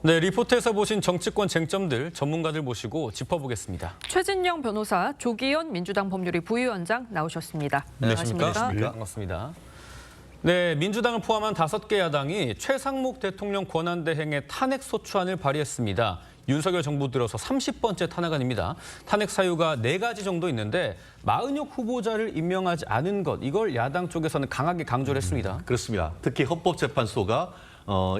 네, 리포트에서 보신 정치권 쟁점들 전문가들 모시고 짚어보겠습니다. 최진영 변호사, 조기현 민주당 법률위 부위원장 나오셨습니다. 안녕하십니까? 네, 반갑습니다. 네, 민주당을 포함한 5개 야당이 최상목 대통령 권한대행의 탄핵 소추안을 발의했습니다. 윤석열 정부 들어서 30번째 탄핵안입니다. 탄핵 사유가 4가지 정도 있는데 마은혁 후보자를 임명하지 않은 것, 이걸 야당 쪽에서는 강하게 강조를 했습니다. 그렇습니다. 특히 헌법재판소가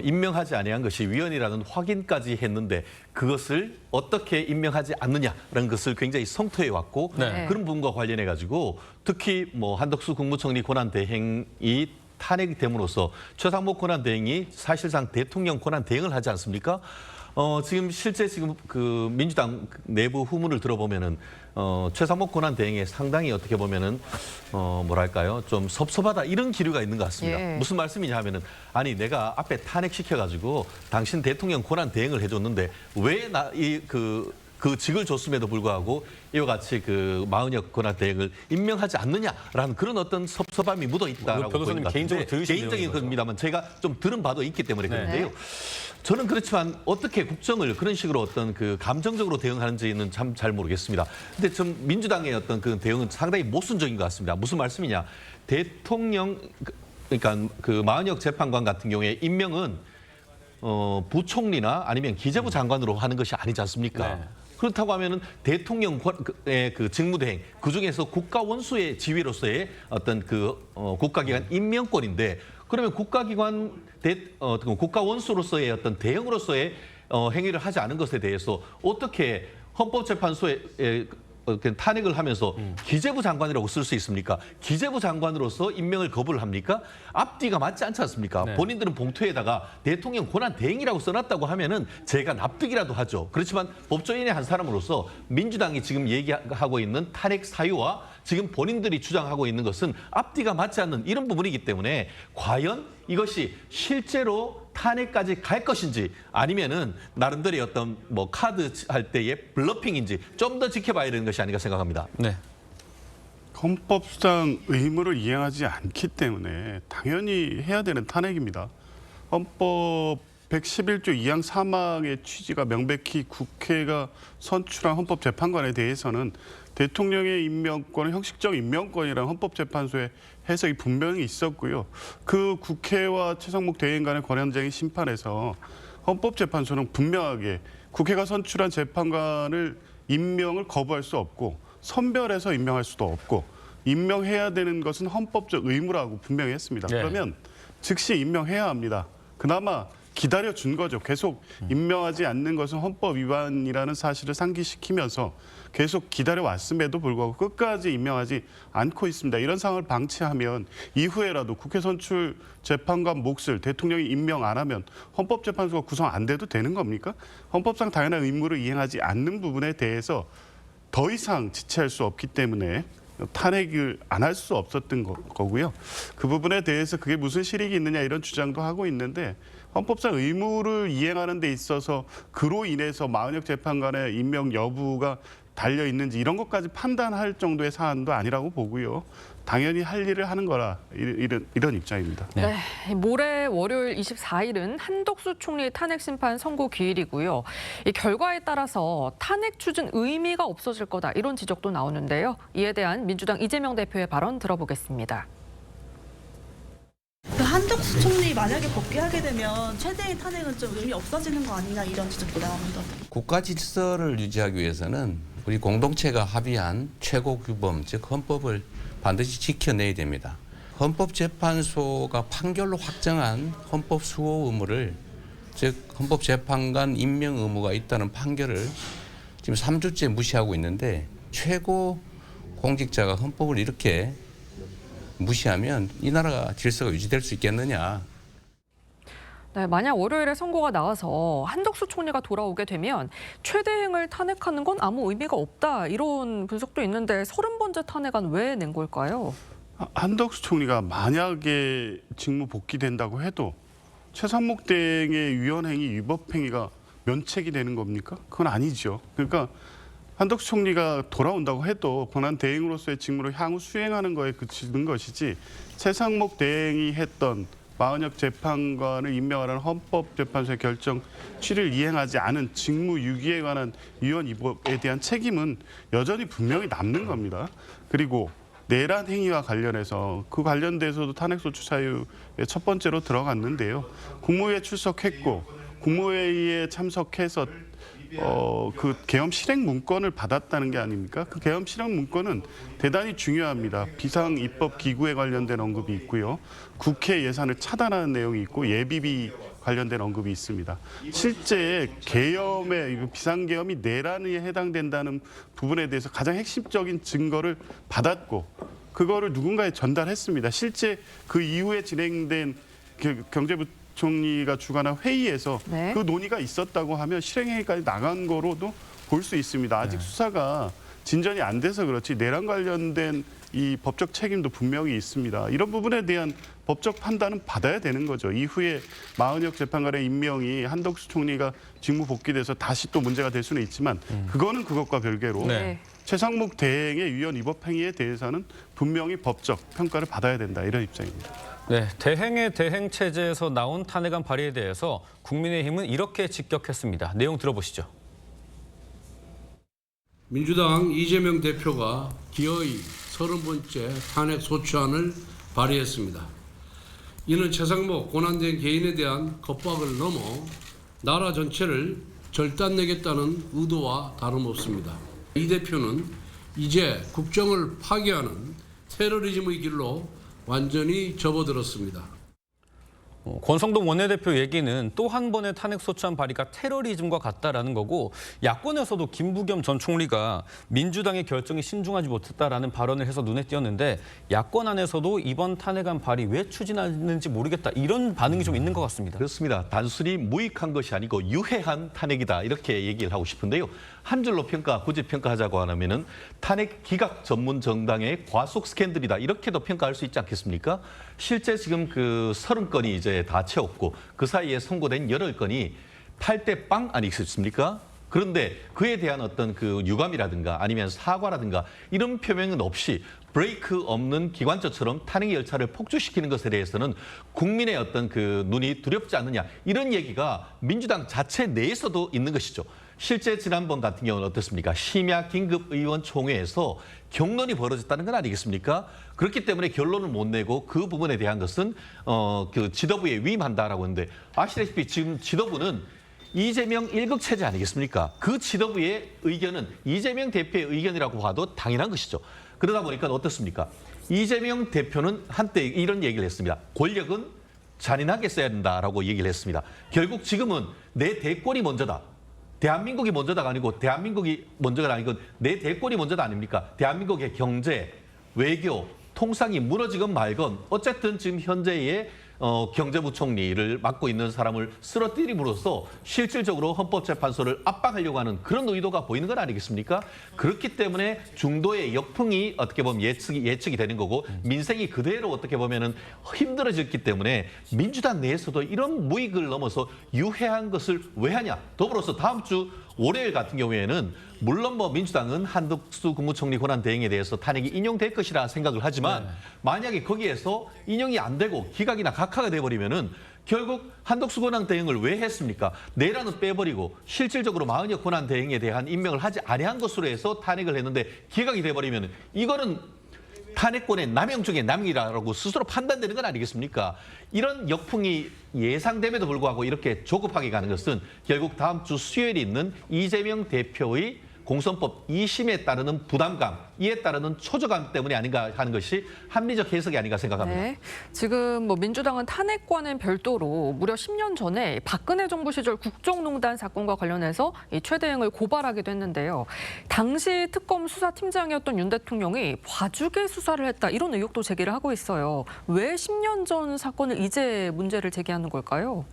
임명하지 아니한 것이 위헌이라는 확인까지 했는데 그것을 어떻게 임명하지 않느냐라는 것을 굉장히 성토해 왔고 네. 그런 부분과 관련해 가지고 특히 한덕수 국무총리 권한대행이 탄핵이 됨으로써 최상목 권한대행이 사실상 대통령 권한대행을 하지 않습니까? 지금 실제 그 민주당 내부 후문을 들어보면은 최상목 권한대행에 상당히 어떻게 보면은 뭐랄까요, 좀 섭섭하다 이런 기류가 있는 것 같습니다. 예. 무슨 말씀이냐 하면은 아니 내가 앞에 탄핵시켜가지고 당신 대통령 권한대행을 해줬는데 왜 그 직을 줬음에도 불구하고 이와 같이 그 마은혁 권한대행을 임명하지 않느냐라는 그런 어떤 섭섭함이 묻어 있다라고 보이는 것 같은데 개인적인 겁니다만 제가 좀 들은 바도 있기 때문에 그런데요. 네. 저는 그렇지만 어떻게 국정을 그런 식으로 어떤 그 감정적으로 대응하는지는 참 잘 모르겠습니다. 근데 좀 민주당의 어떤 그 대응은 상당히 모순적인 것 같습니다. 무슨 말씀이냐? 대통령 그러니까 그 마은혁 재판관 같은 경우에 임명은 부총리나 아니면 기재부 장관으로 하는 것이 아니지 않습니까? 네. 그렇다고 하면은 대통령의 그 직무대행 그 중에서 국가 원수의 지위로서의 어떤 그 국가기관 임명권인데 그러면 국가기관 국가 원수로서의 어떤 대응으로서의 행위를 하지 않은 것에 대해서 어떻게 헌법재판소에 탄핵을 하면서 기재부 장관이라고 쓸 수 있습니까? 기재부 장관으로서 임명을 거부를 합니까? 앞뒤가 맞지 않지 않습니까? 네. 본인들은 봉투에다가 대통령 권한 대행이라고 써놨다고 하면은 제가 납득이라도 하죠. 그렇지만 법조인의 한 사람으로서 민주당이 지금 얘기하고 있는 탄핵 사유와 지금 본인들이 주장하고 있는 것은 앞뒤가 맞지 않는 이런 부분이기 때문에 과연 이것이 실제로 탄핵까지 갈 것인지 아니면은 나름대로의 어떤 카드 할 때의 블러핑인지 좀 더 지켜봐야 되는 것이 아닌가 생각합니다. 네. 헌법상 의무를 이행하지 않기 때문에 당연히 해야 되는 탄핵입니다. 헌법 111조 2항 3항의 취지가 명백히 국회가 선출한 헌법재판관에 대해서는 대통령의 임명권은 형식적 임명권이라는 헌법재판소의 해석이 분명히 있었고요. 그 국회와 최상목 대행 간의 권한쟁의 심판에서 헌법재판소는 분명하게 국회가 선출한 재판관을 임명을 거부할 수 없고 선별해서 임명할 수도 없고 임명해야 되는 것은 헌법적 의무라고 분명히 했습니다. 네. 그러면 즉시 임명해야 합니다. 그나마 기다려준 거죠. 계속 임명하지 않는 것은 헌법 위반이라는 사실을 상기시키면서 계속 기다려왔음에도 불구하고 끝까지 임명하지 않고 있습니다. 이런 상황을 방치하면 이후에라도 국회 선출 재판관 몫을 대통령이 임명 안 하면 헌법재판소가 구성 안 돼도 되는 겁니까? 헌법상 당연한 의무를 이행하지 않는 부분에 대해서 더 이상 지체할 수 없기 때문에 탄핵을 안 할 수 없었던 거고요. 그 부분에 대해서 그게 무슨 실익이 있느냐 이런 주장도 하고 있는데 헌법상 의무를 이행하는 데 있어서 그로 인해서 마은혁 재판관의 임명 여부가 달려 있는지 이런 것까지 판단할 정도의 사안도 아니라고 보고요. 당연히 할 일을 하는 거라 이런 입장입니다. 네. 모레 월요일 24일은 한덕수 총리 탄핵 심판 선고 기일이고요. 이 결과에 따라서 탄핵 추진 의미가 없어질 거다 이런 지적도 나오는데요. 이에 대한 민주당 이재명 대표의 발언 들어보겠습니다. 한덕수 총리 만약에 복귀하게 되면 최대의 탄핵은 좀 의미 없어지는 거 아니냐 이런 지적도 나옵니다. 국가 질서를 유지하기 위해서는 우리 공동체가 합의한 최고 규범, 즉 헌법을 반드시 지켜내야 됩니다. 헌법재판소가 판결로 확정한 헌법 수호 의무를, 즉 헌법재판관 임명 의무가 있다는 판결을 지금 3주째 무시하고 있는데 최고 공직자가 헌법을 이렇게 무시하면 이 나라가 질서가 유지될 수 있겠느냐. 네, 만약 월요일에 선고가 나와서 한덕수 총리가 돌아오게 되면 최대행을 탄핵하는 건 아무 의미가 없다 이런 분석도 있는데 30번째 탄핵안 왜 낸 걸까요? 한덕수 총리가 만약에 직무 복귀된다고 해도 최상목 대행의 위헌행위, 위법행위가 면책이 되는 겁니까? 그건 아니죠. 그러니까 한덕수 총리가 돌아온다고 해도 권한 대행으로서의 직무를 향후 수행하는 거에 그치는 것이지 최상목 대행이 했던 마은혁 재판관을 임명하라는 헌법재판소의 결정 7일 이행하지 않은 직무유기에 관한 위원 입법에 대한 책임은 여전히 분명히 남는 겁니다. 그리고 내란 행위와 관련해서 그 관련돼서도 탄핵소추 사유의 첫 번째로 들어갔는데요. 국무회의에 출석했고 국무회의에 참석해서 그 계엄 실행 문건을 받았다는 게 아닙니까? 그 계엄 실행 문건은 대단히 중요합니다. 비상 입법 기구에 관련된 언급이 있고요. 국회 예산을 차단하는 내용이 있고 예비비 관련된 언급이 있습니다. 실제 계엄의 비상계엄이 내란에 해당된다는 부분에 대해서 가장 핵심적인 증거를 받았고 그거를 누군가에 전달했습니다. 실제 그 이후에 진행된 경제부총리가 주관한 회의에서 네. 그 논의가 있었다고 하면 실행행위까지 나간 거로도 볼 수 있습니다. 아직 수사가 진전이 안 돼서 그렇지 내란 관련된 이 법적 책임도 분명히 있습니다. 이런 부분에 대한 법적 판단은 받아야 되는 거죠. 이후에 마은혁 재판관의 임명이 한덕수 총리가 직무 복귀돼서 다시 또 문제가 될 수는 있지만 그거는 그것과 별개로 네. 최상목 대행의 위헌 위법 행위에 대해서는 분명히 법적 평가를 받아야 된다 이런 입장입니다. 네, 대행의 대행 체제에서 나온 탄핵안 발의에 대해서 국민의힘은 이렇게 직격했습니다. 내용 들어보시죠. 민주당 이재명 대표가 기어이 30번째 탄핵 소추안을 발의했습니다. 이는 최상목 고난된 개인에 대한 겁박을 넘어 나라 전체를 절단내겠다는 의도와 다름없습니다. 이 대표는 이제 국정을 파괴하는 테러리즘의 길로 완전히 접어들었습니다. 권성동 원내대표 얘기는 또 한 번의 탄핵소추안 발의가 테러리즘과 같다라는 거고 야권에서도 김부겸 전 총리가 민주당의 결정에 신중하지 못했다라는 발언을 해서 눈에 띄었는데 야권 안에서도 이번 탄핵안 발의 왜 추진하는지 모르겠다 이런 반응이 좀 있는 것 같습니다. 그렇습니다. 단순히 무익한 것이 아니고 유해한 탄핵이다 이렇게 얘기를 하고 싶은데요. 한 줄로 굳이 평가하자고 하면은 탄핵 기각 전문 정당의 과속 스캔들이다 이렇게도 평가할 수 있지 않겠습니까? 실제 지금 그 30건이 이제 다 채웠고 그 사이에 선고된 8건이 8대 빵 아니겠습니까? 그런데 그에 대한 어떤 그 유감이라든가 아니면 사과라든가 이런 표명은 없이 브레이크 없는 기관차처럼 탄핵 열차를 폭주시키는 것에 대해서는 국민의 어떤 그 눈이 두렵지 않느냐 이런 얘기가 민주당 자체 내에서도 있는 것이죠. 실제 지난번 같은 경우는 어떻습니까? 심야 긴급의원 총회에서 격론이 벌어졌다는 건 아니겠습니까? 그렇기 때문에 결론을 못 내고 그 부분에 대한 것은 그 지도부에 위임한다라고 하는데 아시다시피 지금 지도부는 이재명 일극 체제 아니겠습니까? 그 지도부의 의견은 이재명 대표의 의견이라고 봐도 당연한 것이죠. 그러다 보니까 어떻습니까? 이재명 대표는 한때 이런 얘기를 했습니다. 권력은 잔인하게 써야 된다라고 얘기를 했습니다. 결국 지금은 내 대권이 먼저다. 대한민국이 먼저다가 아니고 대한민국이 먼저가 아니고 내 대권이 먼저다 아닙니까? 대한민국의 경제, 외교, 통상이 무너지건 말건 어쨌든 지금 현재의 경제부총리를 맡고 있는 사람을 쓰러뜨림으로써 실질적으로 헌법재판소를 압박하려고 하는 그런 의도가 보이는 건 아니겠습니까? 그렇기 때문에 중도의 역풍이 어떻게 보면 예측이 되는 거고 민생이 그대로 어떻게 보면은 힘들어졌기 때문에 민주당 내에서도 이런 무익을 넘어서 유해한 것을 왜 하냐? 더불어서 다음 주 월요일 같은 경우에는 물론 뭐 민주당은 한덕수 국무총리 권한 대행에 대해서 탄핵이 인용될 것이라 생각을 하지만 만약에 거기에서 인용이 안 되고 기각이나 각하가 돼버리면은 결국 한덕수 권한 대행을 왜 했습니까? 내란은 빼버리고 실질적으로 마은혁 권한 대행에 대한 임명을 하지 아니한 것으로 해서 탄핵을 했는데 기각이 돼버리면은 이거는 탄핵권의 남용 중의 남용이라고 스스로 판단되는 건 아니겠습니까? 이런 역풍이 예상됨에도 불구하고 이렇게 조급하게 가는 것은 결국 다음 주 수요일에 있는 이재명 대표의 공선법 2심에 따르는 부담감, 이에 따르는 초조감 때문이 아닌가 하는 것이 합리적 해석이 아닌가 생각합니다. 네. 지금 뭐 민주당은 탄핵과는 별도로 무려 10년 전에 박근혜 정부 시절 국정농단 사건과 관련해서 이 최 대행을 고발하기도 했는데요. 당시 특검 수사팀장이었던 윤 대통령이 봐주게 수사를 했다 이런 의혹도 제기를 하고 있어요. 왜 10년 전 사건을 이제 문제를 제기하는 걸까요?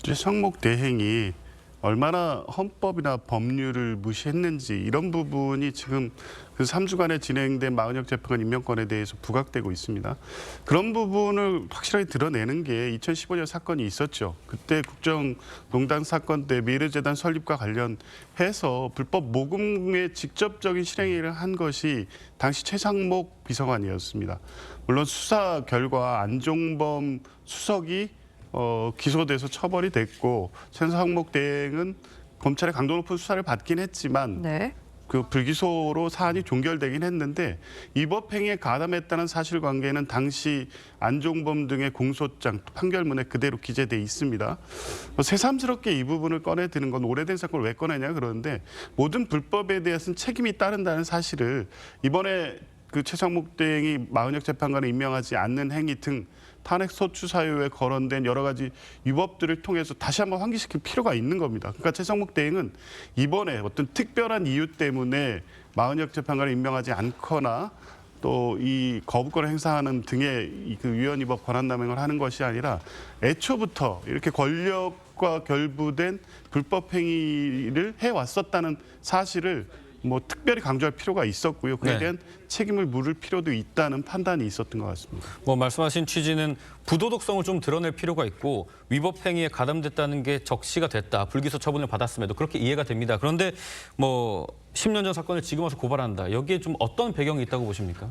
최상목 대행이 얼마나 헌법이나 법률을 무시했는지 이런 부분이 지금 그 3주간에 진행된 마은혁 재판관 임명권에 대해서 부각되고 있습니다. 그런 부분을 확실하게 드러내는 게 2015년 사건이 있었죠. 그때 국정농단 사건 때 미르재단 설립과 관련해서 불법 모금의 직접적인 실행을 한 것이 당시 최상목 비서관이었습니다. 물론 수사 결과 안종범 수석이 기소돼서 처벌이 됐고 최상목 대행은 검찰의 강도 높은 수사를 받긴 했지만 네. 그 불기소로 사안이 종결되긴 했는데 위법 행위에 가담했다는 사실관계는 당시 안종범 등의 공소장 판결문에 그대로 기재돼 있습니다. 새삼스럽게 이 부분을 꺼내드는 건 오래된 사건을 왜 꺼내냐 그러는데 모든 불법에 대해서는 책임이 따른다는 사실을 이번에 그 최상목 대행이 마은혁 재판관을 임명하지 않는 행위 등 탄핵 소추 사유에 거론된 여러 가지 위법들을 통해서 다시 한번 환기시킬 필요가 있는 겁니다. 그러니까 최상목 대행은 이번에 어떤 특별한 이유 때문에 마은혁 재판관을 임명하지 않거나 또 이 거부권을 행사하는 등의 그 위헌위법 권한남용을 하는 것이 아니라 애초부터 이렇게 권력과 결부된 불법 행위를 해왔었다는 사실을 뭐 특별히 강조할 필요가 있었고요. 그에 네. 대한 책임을 물을 필요도 있다는 판단이 있었던 것 같습니다. 뭐 말씀하신 취지는 부도덕성을 좀 드러낼 필요가 있고 위법 행위에 가담됐다는 게 적시가 됐다. 불기소 처분을 받았음에도 그렇게 이해가 됩니다. 그런데 뭐 10년 전 사건을 지금 와서 고발한다. 여기에 좀 어떤 배경이 있다고 보십니까?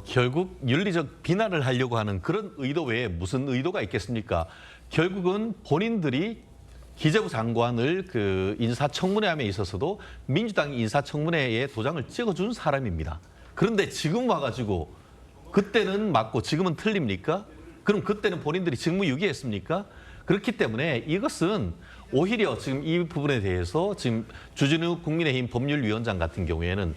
결국 윤리적 비난을 하려고 하는 그런 의도 외에 무슨 의도가 있겠습니까? 결국은 본인들이 기재부 장관을 그 인사청문회함에 있어서도 민주당 인사청문회에 도장을 찍어준 사람입니다. 그런데 지금 와가지고 그때는 맞고 지금은 틀립니까? 그럼 그때는 본인들이 직무유기했습니까? 그렇기 때문에 이것은 오히려 지금 이 부분에 대해서 지금 주진우 국민의힘 법률위원장 같은 경우에는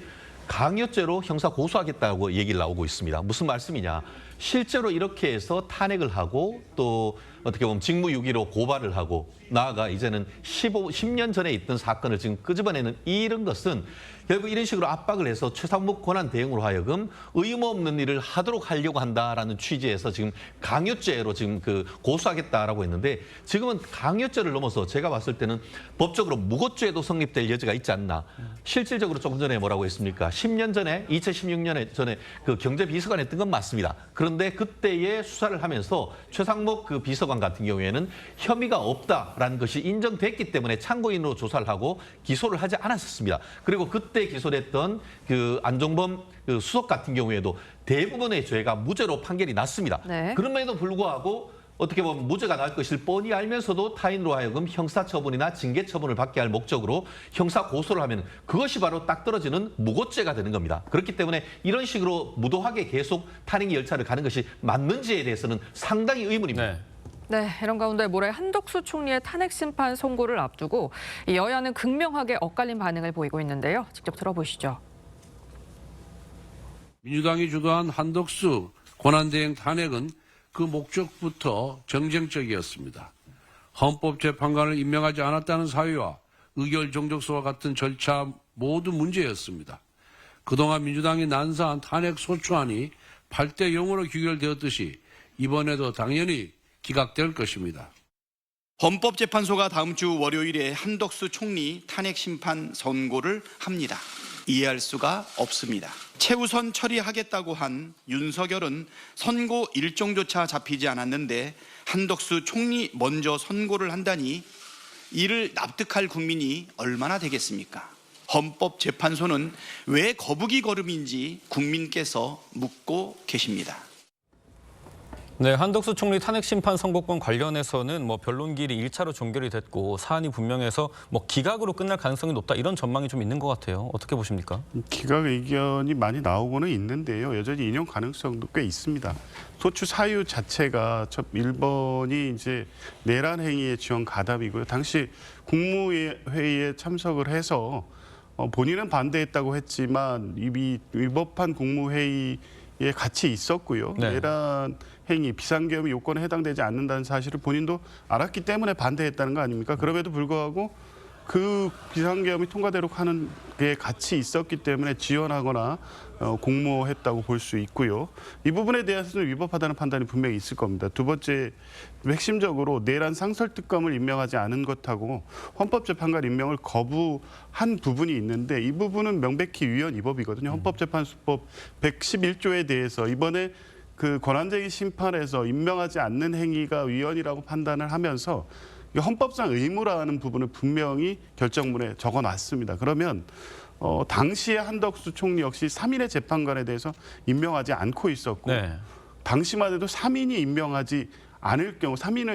강요죄로 형사 고소하겠다고 얘기를 나오고 있습니다. 무슨 말씀이냐? 실제로 이렇게 해서 탄핵을 하고 또 어떻게 보면 직무유기로 고발을 하고 나아가 이제는 10년 전에 있던 사건을 지금 끄집어내는 이런 것은 결국 이런 식으로 압박을 해서 최상목 권한 대행으로 하여금 의무 없는 일을 하도록 하려고 한다라는 취지에서 지금 강요죄로 지금 그 고소하겠다라고 했는데 지금은 강요죄를 넘어서 제가 봤을 때는 법적으로 무고죄도 성립될 여지가 있지 않나. 실질적으로 조금 전에 뭐라고 했습니까? 10년 전에 2016년에 전에 그 경제비서관 했던 건 맞습니다. 그런데 그때의 수사를 하면서 최상목 그 비서관 같은 경우에는 혐의가 없다라는 것이 인정됐기 때문에 참고인으로 조사를 하고 기소를 하지 않았었습니다. 그리고 그때 기소를 했던 그 안종범 그 수석 같은 경우에도 대부분의 죄가 무죄로 판결이 났습니다. 네. 그럼에도 불구하고 어떻게 보면 무죄가 날 것을 뻔히 알면서도 타인으로 하여금 형사처분이나 징계처분을 받게 할 목적으로 형사 고소를 하면 그것이 바로 딱 떨어지는 무고죄가 되는 겁니다. 그렇기 때문에 이런 식으로 무도하게 계속 탄핵 열차를 가는 것이 맞는지에 대해서는 상당히 의문입니다. 네. 네, 이런 가운데 모레 한덕수 총리의 탄핵 심판 선고를 앞두고 이 여야는 극명하게 엇갈린 반응을 보이고 있는데요. 직접 들어보시죠. 민주당이 주도한 한덕수 권한대행 탄핵은 그 목적부터 정쟁적이었습니다. 헌법재판관을 임명하지 않았다는 사유와 의결 정적서와 같은 절차 모두 문제였습니다. 그동안 민주당이 난사한 탄핵 소추안이 8대 0으로 규결되었듯이 이번에도 당연히 기각될 것입니다. 헌법재판소가 다음 주 월요일에 한덕수 총리 탄핵 심판 선고를 합니다. 이해할 수가 없습니다. 최우선 처리하겠다고 한 윤석열은 선고 일정조차 잡히지 않았는데 한덕수 총리 먼저 선고를 한다니 이를 납득할 국민이 얼마나 되겠습니까? 헌법재판소는 왜 거북이 걸음인지 국민께서 묻고 계십니다. 네, 한덕수 총리 탄핵 심판 선고권 관련해서는 뭐 변론기일이 1차로 종결이 됐고 사안이 분명해서 뭐 기각으로 끝날 가능성이 높다 이런 전망이 좀 있는 것 같아요. 어떻게 보십니까? 기각 의견이 많이 나오고는 있는데요. 여전히 인용 가능성도 꽤 있습니다. 소추 사유 자체가 첫 1번이 이제 내란 행위의 지원 가담이고요. 당시 국무회의에 참석을 해서 본인은 반대했다고 했지만 이미 위법한 국무회의에 같이 있었고요. 네. 내란 행위, 비상계엄 요건에 해당되지 않는다는 사실을 본인도 알았기 때문에 반대했다는 거 아닙니까? 그럼에도 불구하고 그 비상계엄이 통과되도록 하는 게 같이 있었기 때문에 지원하거나 공모했다고 볼 수 있고요. 이 부분에 대해서는 위법하다는 판단이 분명히 있을 겁니다. 두 번째, 핵심적으로 내란 상설특검을 임명하지 않은 것하고 헌법재판관 임명을 거부한 부분이 있는데 이 부분은 명백히 위헌 위법이거든요. 헌법재판소법 111조에 대해서 이번에 그 권한쟁의 심판에서 임명하지 않는 행위가 위헌이라고 판단을 하면서 헌법상 의무라는 부분을 분명히 결정문에 적어놨습니다. 그러면 당시에 한덕수 총리 역시 3인의 재판관에 대해서 임명하지 않고 있었고 네. 당시만 해도 3인을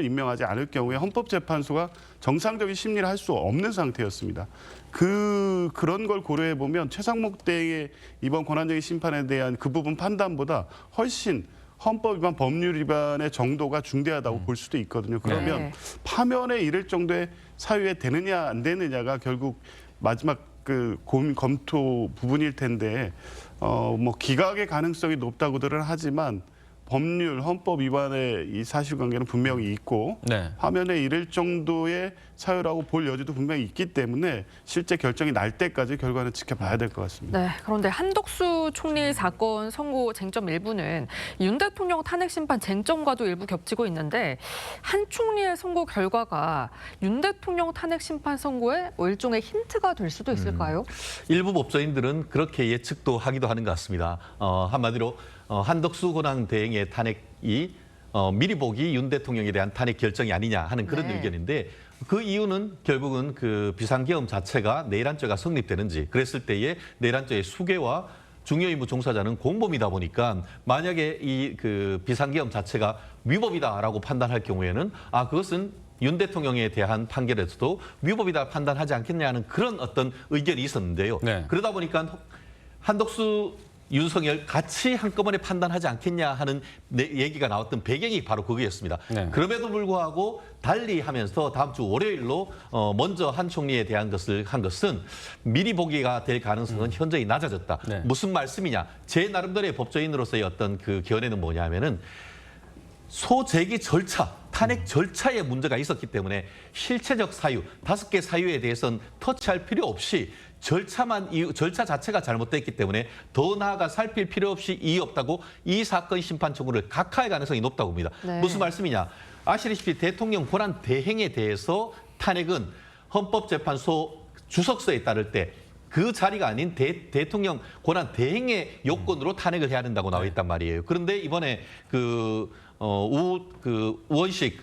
임명하지 않을 경우에 헌법재판소가 정상적인 심리를 할 수 없는 상태였습니다. 그런 걸 고려해 보면 최상목 대행의 이번 권한쟁의 심판에 대한 그 부분 판단보다 훨씬 헌법 위반, 법률 위반의 정도가 중대하다고 볼 수도 있거든요. 그러면 네. 파면에 이를 정도의 사유에 되느냐 안 되느냐가 결국 마지막 그 고민 검토 부분일 텐데 뭐 기각의 가능성이 높다고들은 하지만 법률, 헌법 위반의 이 사실관계는 분명히 있고 네. 파면에 이를 정도의 사유라고 볼 여지도 분명히 있기 때문에 실제 결정이 날 때까지 결과는 지켜봐야 될 것 같습니다. 네, 그런데 한덕수 총리 사건 선고 쟁점 일부는 윤 대통령 탄핵 심판 쟁점과도 일부 겹치고 있는데 한 총리의 선고 결과가 윤 대통령 탄핵 심판 선고에 뭐 일종의 힌트가 될 수도 있을까요? 일부 법조인들은 그렇게 예측도 하기도 하는 것 같습니다. 한마디로 한덕수 권한 대행의 탄핵이 미리 보기 윤 대통령에 대한 탄핵 결정이 아니냐 하는 그런 네. 의견인데 그 이유는 결국은 그 비상계엄 자체가 내란죄가 성립되는지 그랬을 때의 내란죄의 수괴와 중요임무 종사자는 공범이다 보니까 만약에 이 그 비상계엄 자체가 위법이다라고 판단할 경우에는 그것은 윤 대통령에 대한 판결에서도 위법이다 판단하지 않겠냐는 그런 어떤 의견이 있었는데요. 네. 그러다 보니까 한덕수 윤석열 같이 한꺼번에 판단하지 않겠냐 하는 얘기가 나왔던 배경이 바로 그거였습니다. 네. 그럼에도 불구하고 달리 하면서 다음 주 월요일로 먼저 한 총리에 대한 것을 한 것은 미리 보기가 될 가능성은 현저히 낮아졌다. 네. 무슨 말씀이냐? 제 나름대로의 법조인으로서의 어떤 그 견해는 뭐냐면은 소재기 절차, 탄핵 절차에 문제가 있었기 때문에 실체적 사유, 5개 사유에 대해서는 터치할 필요 없이 절차 자체가 잘못됐기 때문에 더 나아가 살필 필요 없이 이의 없다고 이 사건 심판 청구를 각하할 가능성이 높다고 봅니다. 네. 무슨 말씀이냐? 아시다시피 대통령 권한 대행에 대해서 탄핵은 헌법재판소 주석서에 따를 때 그 자리가 아닌 대통령 권한 대행의 요건으로 탄핵을 해야 된다고 나와 있단 말이에요. 그런데 이번에 우원식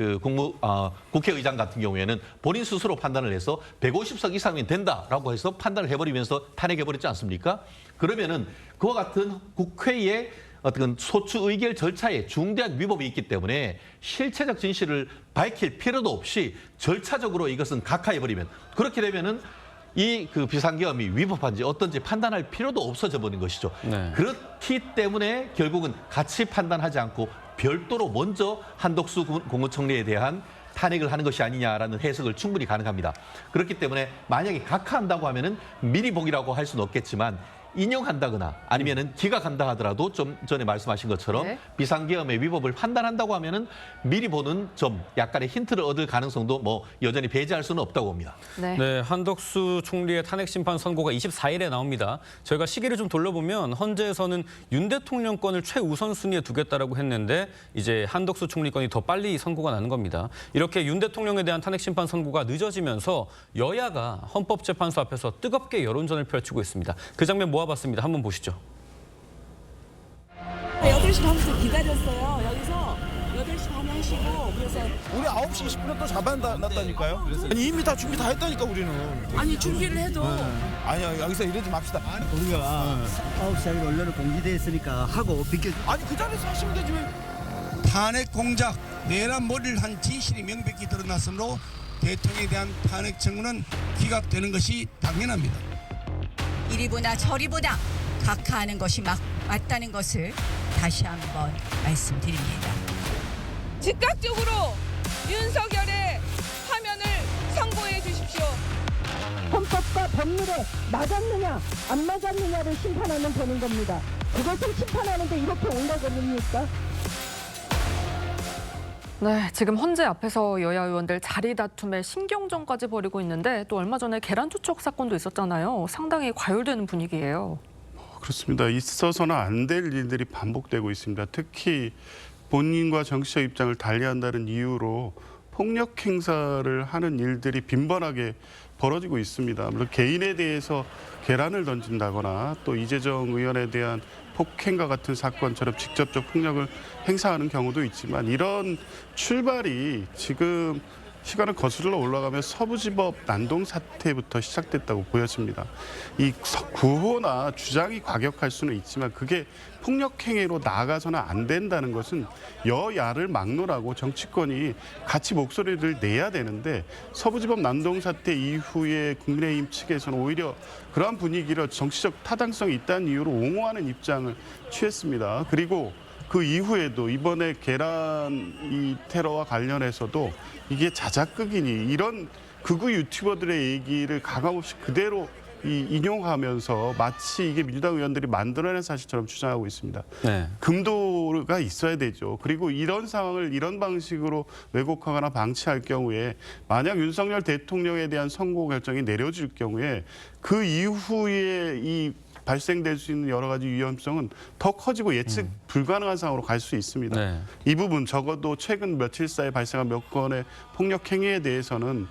국회의장 같은 경우에는 본인 스스로 판단을 해서 150석 이상이면 된다라고 해서 판단을 해버리면서 탄핵해버렸지 않습니까? 그러면은 그와 같은 국회의 어떤 소추 의결 절차에 중대한 위법이 있기 때문에 실체적 진실을 밝힐 필요도 없이 절차적으로 이것은 각하해버리면 그렇게 되면은 이 그 비상계엄이 위법한지 어떤지 판단할 필요도 없어져 버린 것이죠. 네. 그렇기 때문에 결국은 같이 판단하지 않고 별도로 먼저 한덕수 국무총리에 대한 탄핵을 하는 것이 아니냐라는 해석을 충분히 가능합니다. 그렇기 때문에 만약에 각하한다고 하면은 미리 보기라고 할 수는 없겠지만 인용한다거나 아니면은 기각한다 하더라도 좀 전에 말씀하신 것처럼 네. 비상계엄의 위법을 판단한다고 하면은 미리 보는 좀 약간의 힌트를 얻을 가능성도 뭐 여전히 배제할 수는 없다고 봅니다. 네. 네, 한덕수 총리의 탄핵 심판 선고가 24일에 나옵니다. 저희가 시기를 좀 돌려보면 헌재에서는 윤 대통령 건을 최우선 순위에 두겠다라고 했는데 이제 한덕수 총리 건이 더 빨리 선고가 나는 겁니다. 이렇게 윤 대통령에 대한 탄핵 심판 선고가 늦어지면서 여야가 헌법재판소 앞에서 뜨겁게 여론전을 펼치고 있습니다. 그 장면 모아봤습니다. 한번 보시죠. 8시 반부터 기다렸어요. 여기서 8시 반에 하시고 그래서 우리 9시 20분에 또 잡아놨다니까요. 아니 이미 다 준비 다 했다니까 우리는. 아니 준비를 해도 아니요 여기서 이러지 맙시다. 우리가 9시에 언론에 공개돼 있으니까 하고 비켜. 아니 그 자리에서 하시면 되지 왜. 탄핵 공작, 내란 몰이를 한 진실이 명백히 드러났으므로 대통령에 대한 탄핵 청구는 기각되는 것이 당연합니다. 이리보다 저리보다 각하하는 것이 맞다는 것을 다시 한번 말씀드립니다. 즉각적으로 윤석열의 파면을 선고해 주십시오. 헌법과 법률에 맞았느냐 안 맞았느냐를 심판하면 되는 겁니다. 그것을 심판하는데 이렇게 올라가십니까? 네, 지금 헌재 앞에서 여야 의원들 자리 다툼에 신경전까지 벌이고 있는데 또 얼마 전에 계란 투척 사건도 있었잖아요. 상당히 과열되는 분위기예요. 그렇습니다. 있어서는 안 될 일들이 반복되고 있습니다. 특히 본인과 정치적 입장을 달리한다는 이유로 폭력 행사를 하는 일들이 빈번하게 벌어지고 있습니다. 물론 개인에 대해서 계란을 던진다거나 또 이재정 의원에 대한 폭행과 같은 사건처럼 직접적 폭력을 행사하는 경우도 있지만 이런 출발이 지금 시간을 거슬러 올라가면 서부지법 난동 사태부터 시작됐다고 보여집니다. 이 구호나 주장이 과격할 수는 있지만 그게 폭력 행위로 나아가서는 안 된다는 것은 여야를 막론하고 정치권이 같이 목소리를 내야 되는데 서부지법 난동 사태 이후에 국민의힘 측에서는 오히려 그러한 분위기를 정치적 타당성이 있다는 이유로 옹호하는 입장을 취했습니다. 그리고 그 이후에도 이번에 계란 이 테러와 관련해서도 이게 자작극이니 이런 극우 유튜버들의 얘기를 가감없이 그대로 인용하면서 마치 이게 민주당 의원들이 만들어낸 사실처럼 주장하고 있습니다. 네. 금도가 있어야 되죠. 그리고 이런 상황을 이런 방식으로 왜곡하거나 방치할 경우에 만약 윤석열 대통령에 대한 선고 결정이 내려질 경우에 그 이후에 이 발생될 수 있는 여러 가지 위험성은 더 커지고 예측 불가능한 상황으로 갈 수 있습니다. 네. 이 부분 적어도 최근 며칠 사이에 발생한 몇 건의 폭력 행위에 대해서는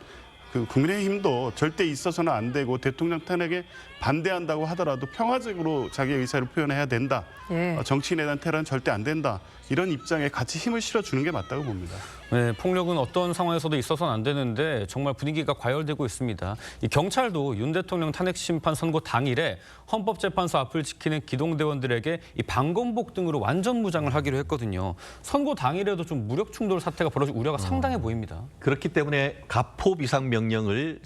그 국민의힘도 절대 있어서는 안 되고 대통령 탄핵에 반대한다고 하더라도 평화적으로 자기의 의사를 표현해야 된다. 예. 정치인에 대한 테러는 절대 안 된다. 이런 입장에 같이 힘을 실어주는 게 맞다고 봅니다. 네, 폭력은 어떤 상황에서도 있어서는 안 되는데 정말 분위기가 과열되고 있습니다. 이 경찰도 윤 대통령 탄핵 심판 선고 당일에 헌법재판소 앞을 지키는 기동대원들에게 이 방검복 등으로 완전 무장을 하기로 했거든요. 선고 당일에도 좀 무력 충돌 사태가 벌어질 우려가 상당해 보입니다. 그렇기 때문에 가포 비상 명령을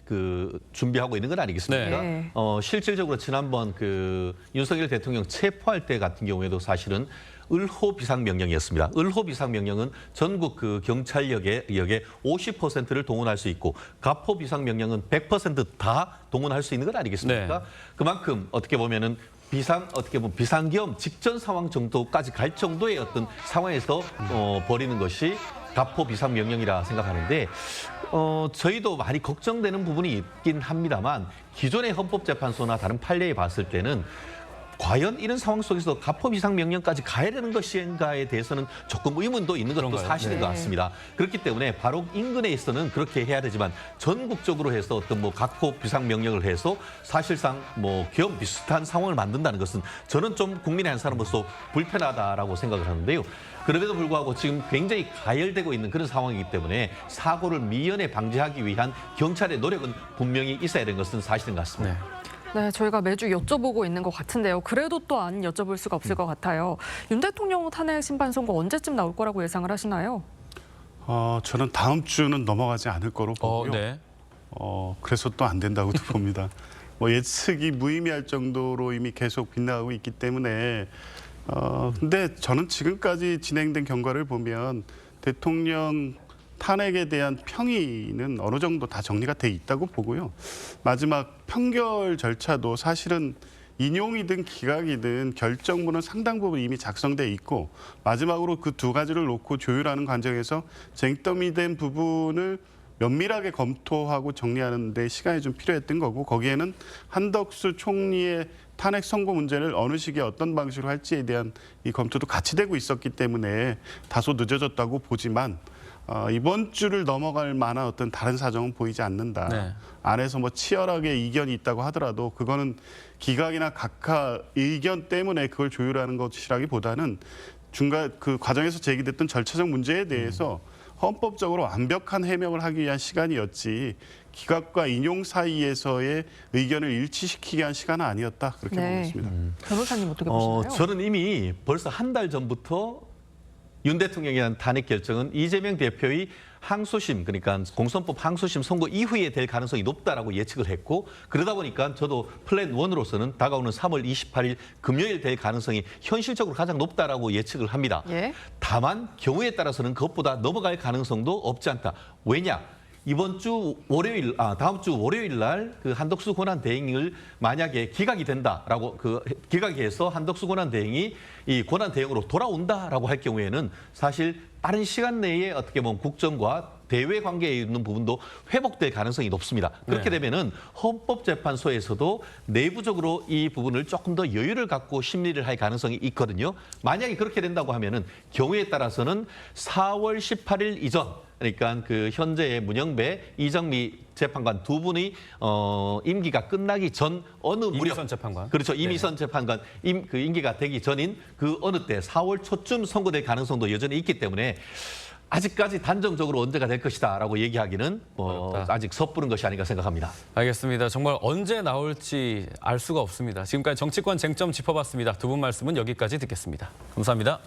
준비하고 있는 건 아니겠습니까? 네. 실질적으로 지난번 윤석열 대통령 체포할 때 같은 경우에도 사실은 을호 비상명령이었습니다. 을호 비상명령은 전국 경찰력의 50%를 동원할 수 있고 가포 비상명령은 100% 다 동원할 수 있는 건 아니겠습니까? 네. 그만큼 어떻게 보면 비상겸 직전 상황 정도까지 갈 정도의 어떤 상황에서 벌이는 것이 가포 비상명령이라 생각하는데 저희도 많이 걱정되는 부분이 있긴 합니다만 기존의 헌법재판소나 다른 판례에 봤을 때는 과연 이런 상황 속에서 가포 비상명령까지 가야 되는 것인가에 대해서는 조금 의문도 있는 것도 그런가요? 사실인 것 같습니다. 그렇기 때문에 바로 인근에 있어서는 그렇게 해야 되지만 전국적으로 해서 어떤 가포 비상명령을 해서 사실상 겸 비슷한 상황을 만든다는 것은 저는 좀 국민의 한 사람으로서 불편하다라고 생각을 하는데요. 그럼에도 불구하고 지금 굉장히 가열되고 있는 그런 상황이기 때문에 사고를 미연에 방지하기 위한 경찰의 노력은 분명히 있어야 되는 것은 사실인 것 같습니다. 네, 저희가 매주 여쭤보고 있는 것 같은데요. 그래도 또 안 여쭤볼 수가 없을 것 같아요. 윤 대통령 탄핵 심판 선고 언제쯤 나올 거라고 예상을 하시나요? 저는 다음 주는 넘어가지 않을 거로 보고요. 네. 그래서 또 안 된다고도 봅니다. 예측이 무의미할 정도로 이미 계속 빗나가고 있기 때문에 근데 저는 지금까지 진행된 경과를 보면 대통령 탄핵에 대한 평의는 어느 정도 다 정리가 돼 있다고 보고요. 마지막 판결 절차도 사실은 인용이든 기각이든 결정문은 상당 부분 이미 작성돼 있고 마지막으로 그 두 가지를 놓고 조율하는 과정에서 쟁점이 된 부분을 면밀하게 검토하고 정리하는 데 시간이 좀 필요했던 거고 거기에는 한덕수 총리의 탄핵 선고 문제를 어느 시기에 어떤 방식으로 할지에 대한 이 검토도 같이 되고 있었기 때문에 다소 늦어졌다고 보지만 이번 주를 넘어갈 만한 어떤 다른 사정은 보이지 않는다. 네. 안에서 치열하게 이견이 있다고 하더라도 그거는 기각이나 각하 의견 때문에 그걸 조율하는 것이라기보다는 중간 그 과정에서 제기됐던 절차적 문제에 대해서 헌법적으로 완벽한 해명을 하기 위한 시간이었지 기각과 인용 사이에서의 의견을 일치시키기 위한 시간은 아니었다. 그렇게 보고 있습니다. 변호사님 어떻게 보시나요? 저는 이미 벌써 한 달 전부터 윤 대통령에 대한 탄핵 결정은 이재명 대표의 항소심, 그러니까 공선법 항소심 선고 이후에 될 가능성이 높다라고 예측을 했고 그러다 보니까 저도 플랜 1으로서는 다가오는 3월 28일 금요일 될 가능성이 현실적으로 가장 높다라고 예측을 합니다. 예? 다만 경우에 따라서는 그것보다 넘어갈 가능성도 없지 않다. 왜냐? 이번 주 월요일, 다음 주 월요일 날 그 한덕수 권한대행을 만약에 기각이 된다라고 기각이 해서 한덕수 권한대행이 이 권한대행으로 돌아온다라고 할 경우에는 사실 빠른 시간 내에 어떻게 보면 국정과 대외 관계에 있는 부분도 회복될 가능성이 높습니다. 그렇게 되면은 헌법재판소에서도 내부적으로 이 부분을 조금 더 여유를 갖고 심리를 할 가능성이 있거든요. 만약에 그렇게 된다고 하면은 경우에 따라서는 4월 18일 이전, 그러니까 그 현재의 문영배, 이정미 재판관 두 분이 임기가 끝나기 전 어느 무렵, 이미선 재판관. 그렇죠. 이미선 재판관 그 임기가 되기 전인 그 어느 때 4월 초쯤 선고될 가능성도 여전히 있기 때문에 아직까지 단정적으로 언제가 될 것이다라고 얘기하기는 아직 섣부른 것이 아닌가 생각합니다. 알겠습니다. 정말 언제 나올지 알 수가 없습니다. 지금까지 정치권 쟁점 짚어봤습니다. 두 분 말씀은 여기까지 듣겠습니다. 감사합니다.